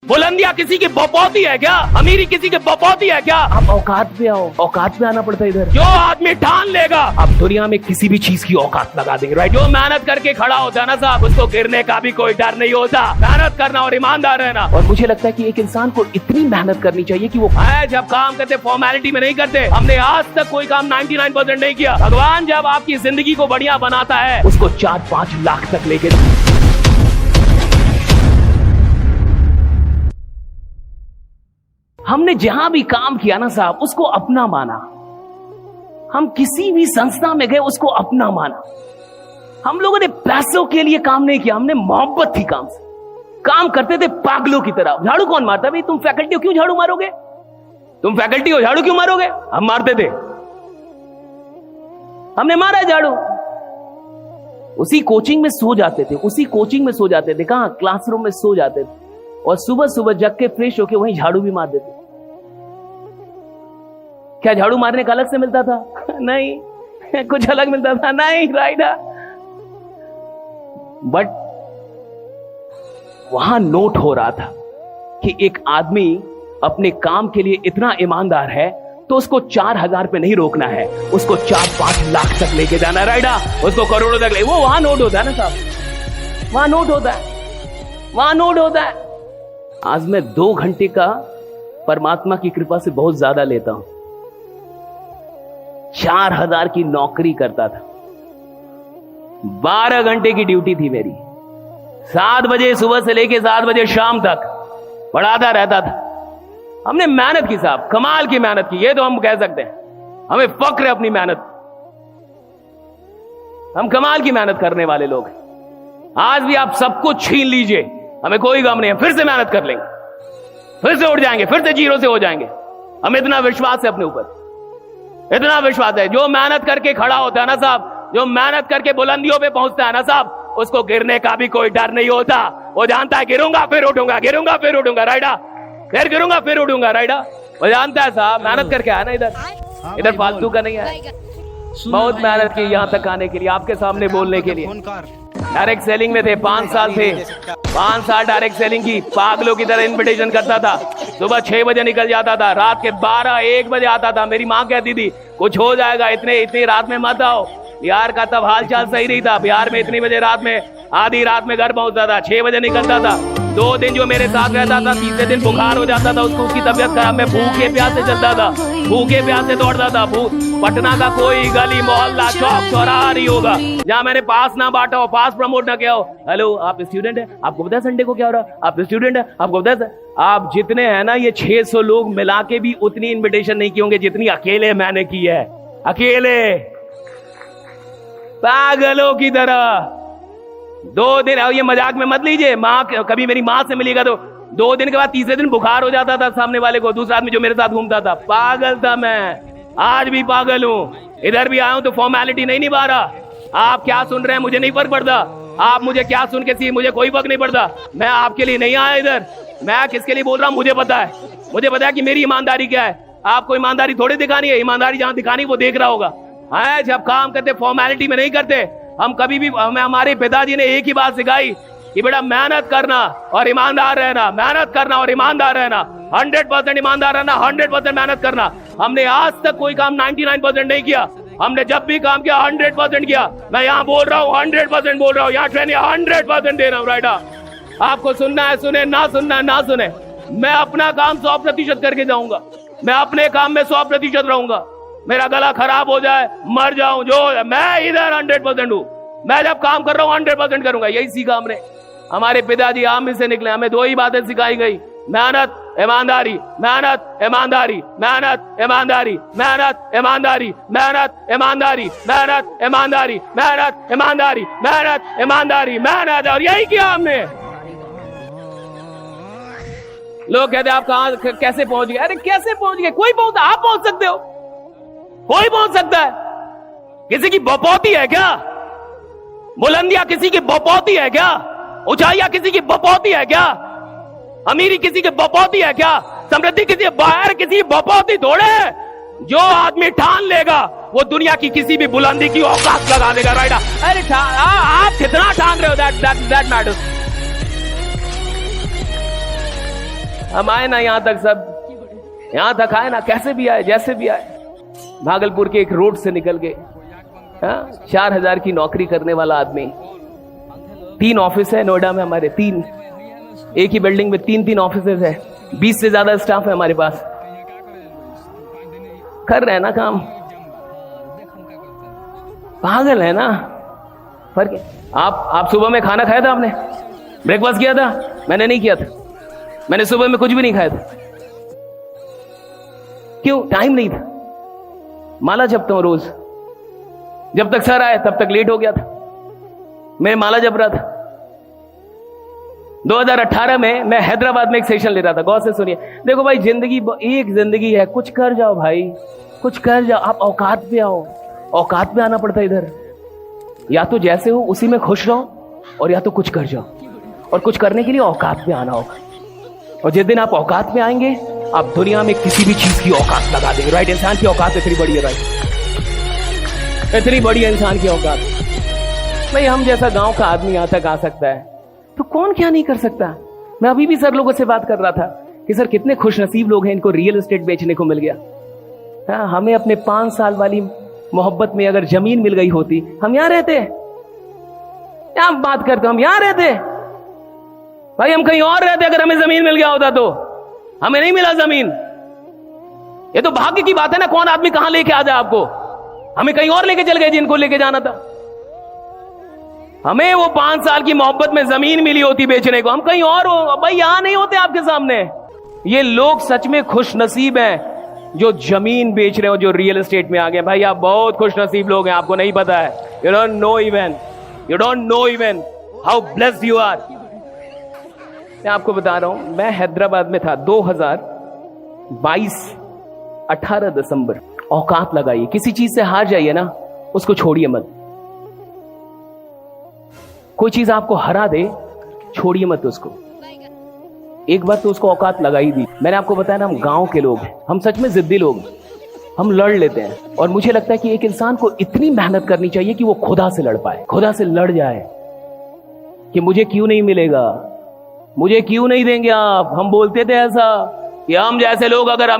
बुलंदियां किसी की बपौती है क्या? अमीरी किसी की बपौती है क्या? आप औकात पे आओ, औकात पे आना पड़ता है इधर। जो आदमी ठान लेगा अब दुनिया में किसी भी चीज की औकात लगा देंगे, राइट? जो मेहनत करके खड़ा होता है ना साहब, उसको गिरने का भी कोई डर नहीं होता। मेहनत करना और ईमानदार रहना। और मुझे लगता है कि एक इंसान को इतनी मेहनत करनी चाहिए कि वो जब काम करते फॉर्मेलिटी में नहीं करते। हमने आज तक कोई काम 99% नहीं किया। भगवान जब आपकी जिंदगी को बढ़िया बनाता है उसको 4-5 लाख तक लेके हमने जहां भी काम किया ना साहब, उसको अपना माना। हम किसी भी संस्था में गए, उसको अपना माना। हम लोगों ने पैसों के लिए काम नहीं किया, हमने मोहब्बत थी काम से। काम करते थे पागलों की तरह। झाड़ू कौन मारता? भाई तुम फैकल्टी हो, क्यों झाड़ू मारोगे? तुम फैकल्टी हो, झाड़ू क्यों मारोगे? हम मारते थे, हमने मारा झाड़ू। उसी कोचिंग में सो जाते थे, उसी कोचिंग में सो जाते थे। कहां? क्लासरूम में सो जाते थे। और सुबह सुबह जग के फ्रेश होके वहीं झाड़ू भी मार देते। क्या झाड़ू मारने का अलग से मिलता था? नहीं। कुछ अलग मिलता था? नहीं, राइट। बट वहां नोट हो रहा था कि एक आदमी अपने काम के लिए इतना ईमानदार है तो उसको 4,000 पे नहीं रोकना है, उसको 4-5 लाख तक लेके जाना, राइडा? उसको करोड़ों तक ले। वो वहां नोट होता है ना साहब, वहां नोट होता है, वहां नोट होता है। आज मैं 2 घंटे का परमात्मा की कृपा से बहुत ज्यादा लेता हूं। 4,000 की नौकरी करता था, 12 घंटे की ड्यूटी थी मेरी। 7 बजे सुबह से लेके 7 बजे शाम तक पढ़ाता रहता था। हमने मेहनत की साहब, कमाल की मेहनत की, ये तो हम कह सकते हैं। हमें फक्र है अपनी मेहनत। हम कमाल की मेहनत करने वाले लोग हैं। आज भी आप सब कुछ छीन लीजिए, हमें कोई गम नहीं है, फिर से मेहनत कर लेंगे, फिर से उठ जाएंगे, फिर से जीरो से हो जाएंगे। हमें इतना विश्वास है अपने ऊपर, इतना विश्वास है। जो मेहनत करके खड़ा होता है ना साहब, जो मेहनत करके बुलंदियों पे पहुंचता है ना साहब, उसको गिरने का भी कोई डर नहीं होता। वो जानता है गिरूंगा फिर उठूंगा, गिरूंगा फिर उठूंगा, राइडा? फिर गिरूंगा फिर उठूंगा, राइडा? वो जानता है साहब, मेहनत करके आया ना इधर। इधर फालतू का नहीं है, बहुत मेहनत की यहां तक आने के लिए, आपके सामने बोलने के लिए। डायरेक्ट सेलिंग में थे, 5 साल थे, 5 साल डायरेक्ट सेलिंग की। पागलों की तरह इन्विटेशन करता था। सुबह 6 बजे निकल जाता था, रात के 12-1 बजे आता था। मेरी माँ कहती थी कुछ हो जाएगा, इतनी रात में मत आओ। बिहार का तब हाल चाल सही नहीं था। बिहार में इतनी बजे रात में, आधी रात में घर पहुंचता था, 6 बजे निकलता था। 2 दिन जो मेरे साथ रहता था, तीसरे दिन बुखार हो जाता था उसको, उसकी तबीयत खराब। मैं भूखे प्यासे चलता था, भूखे प्यासे दौड़ता था। पटना का कोई गली मोहल्ला चौक चौराहा नहीं होगा जहाँ मैंने पास ना बांटा हो, पास प्रमोट ना किया हो। हेलो, आप स्टूडेंट है? आपको पता है संडे को क्या हो रहा है? आप स्टूडेंट है? आपको पता है? आप जितने हैं ना, ये 600 लोग मिला के भी उतनी इन्विटेशन नहीं की होंगे जितनी अकेले मैंने की है। अकेले पागलों की तरह 2 दिन। ये मजाक में मत लीजिए। माँ, कभी मेरी माँ से मिलेगा तो 2 दिन के बाद तीसरे दिन बुखार हो जाता था सामने वाले को, दूसरा आदमी जो मेरे साथ घूमता था। पागल था मैं, आज भी पागल हूं। इधर भी आया हूं तो फॉर्मेलिटी नहीं निभा रहा। आप क्या सुन रहे हैं मुझे नहीं फर्क पड़ता। आप मुझे क्या सुन के सी, मुझे कोई फर्क नहीं पड़ता। मैं आपके लिए नहीं आया इधर। मैं किसके लिए बोल रहा हूं मुझे पता है। मुझे पता है कि मेरी ईमानदारी क्या है। आपको ईमानदारी थोड़ी दिखानी है। ईमानदारी जहां दिखानी वो देख रहा होगा। जब काम करते फॉर्मेलिटी में नहीं करते। हम कभी भी, हमारे पिताजी ने एक ही बात सिखाई कि बेटा मेहनत करना और ईमानदार रहना, मेहनत करना और ईमानदार रहना, 100% ईमानदार रहना, 100% मेहनत करना। हमने आज तक कोई काम 99% नहीं किया। हमने जब भी काम किया 100% किया। मैं यहाँ बोल रहा हूँ 100% बोल रहा हूँ, यहाँ ट्रेनिंग 100% दे रहा हूँ, राइडा? आपको सुनना है सुने, ना सुनना है ना सुने। मैं अपना काम 100% करके जाऊंगा। मैं अपने काम में 100% रहूंगा। मेरा गला खराब हो जाए, मर जाऊं, जो मैं इधर 100% हूं। मैं जब काम कर रहा हूं 100% करूंगा। यही सीखा हमने। हमारे पिताजी आम से निकले, हमें 2 ही बातें सिखाई गई, मेहनत ईमानदारी, मेहनत ईमानदारी, मेहनत ईमानदारी, मेहनत ईमानदारी, मेहनत ईमानदारी, मेहनत ईमानदारी, मेहनत ईमानदारी, मेहनत ईमानदारी, मेहनत। और यही किया हमने। लोग कहते आप कहां कैसे पहुंच गए? अरे कैसे पहुंच गए? कोई पहुंचा, आप पहुंच सकते हो, कोई पहुंच सकता है। किसी की बपौती है क्या? बुलंदियां किसी की बपौती है क्या? ऊंचाइयां किसी की बपौती है क्या? अमीरी किसी की बपौती है क्या? समृद्धि किसी बाहर किसी की बपौती थोड़े है। जो आदमी ठान लेगा वो दुनिया की किसी भी बुलंदी की औकात लगा देगा, राइट? अरे आप कितना ठान रहे हो, दैट मैटर्स। हम आए ना यहां तक, सब यहां तक आए ना, कैसे भी आए, जैसे भी आए। भागलपुर के एक रोड से निकल के 4,000 की नौकरी करने वाला आदमी, 3 ऑफिस है नोएडा में हमारे, 3, एक ही बिल्डिंग में 3 ऑफिस है, 20 से ज्यादा स्टाफ है हमारे पास, कर रहे हैं ना काम। पागल है ना, फर्क। आप सुबह में खाना खाया था, आपने ब्रेकफास्ट किया था? मैंने नहीं किया था, मैंने सुबह में कुछ भी नहीं खाया था। क्यों? टाइम नहीं था। माला जपता हूं रोज, जब तक सर आए तब तक लेट हो गया था, मैं माला जप रहा था। 2018 में मैं हैदराबाद में एक सेशन ले रहा था। गौर से सुनिए, देखो भाई, जिंदगी एक जिंदगी है, कुछ कर जाओ भाई, कुछ कर जाओ। आप औकात पे आओ, औकात पे आना पड़ता है इधर। या तो जैसे हो उसी में खुश रहो, और या तो कुछ कर जाओ, और कुछ करने के लिए औकात पे आना होगा। और जिस दिन आप औकात में आएंगे, आप दुनिया में किसी भी चीज की औकात लगा देंगे। राइट? इंसान की औकात इतनी बड़ी है, राइट, इतनी बड़ी है इंसान की औकात। भाई हम जैसा गांव का आदमी यहां तक आ सकता है, तो कौन क्या नहीं कर सकता। मैं अभी भी सर लोगों से बात कर रहा था कि सर कितने खुशनसीब लोग हैं, इनको रियल एस्टेट बेचने को मिल गया। हमें अपने 5 साल वाली मोहब्बत में अगर जमीन मिल गई होती, हम यहां रहते। क्या बात करते, हम यहां रहते भाई, हम कहीं और रहते अगर हमें जमीन मिल गया होता तो। हमें नहीं मिला जमीन, ये तो भाग्य की बात है ना, कौन आदमी कहां लेके आ जाए आपको। हमें कहीं और लेके चल गए जिनको लेके जाना था। हमें वो 5 साल की मोहब्बत में जमीन मिली होती बेचने को, हम कहीं और हो भाई, यहां नहीं होते आपके सामने। ये लोग सच में खुश नसीब हैं जो जमीन बेच रहे हो, जो रियल एस्टेट में आ गए। भाई आप बहुत खुश नसीब लोग हैं, आपको नहीं पता है। You don't know even how blessed you are. मैं आपको बता रहा हूं, मैं हैदराबाद में था 2022 18 दिसंबर। औकात लगाइए, किसी चीज से हार जाइए ना, उसको छोड़िए मत। कोई चीज आपको हरा दे, छोड़िए मत उसको। एक बार तो उसको औकात लगाई दी। मैंने आपको बताया ना, हम गांव के लोग हैं, हम सच में जिद्दी लोग, हम लड़ लेते हैं। और मुझे लगता है कि एक इंसान को इतनी मेहनत करनी चाहिए कि वो खुदा से लड़ पाए, खुदा से लड़ जाए कि मुझे क्यों नहीं मिलेगा, मुझे क्यों नहीं देंगे आप। हम बोलते थे ऐसा कि हम जैसे लोग अगर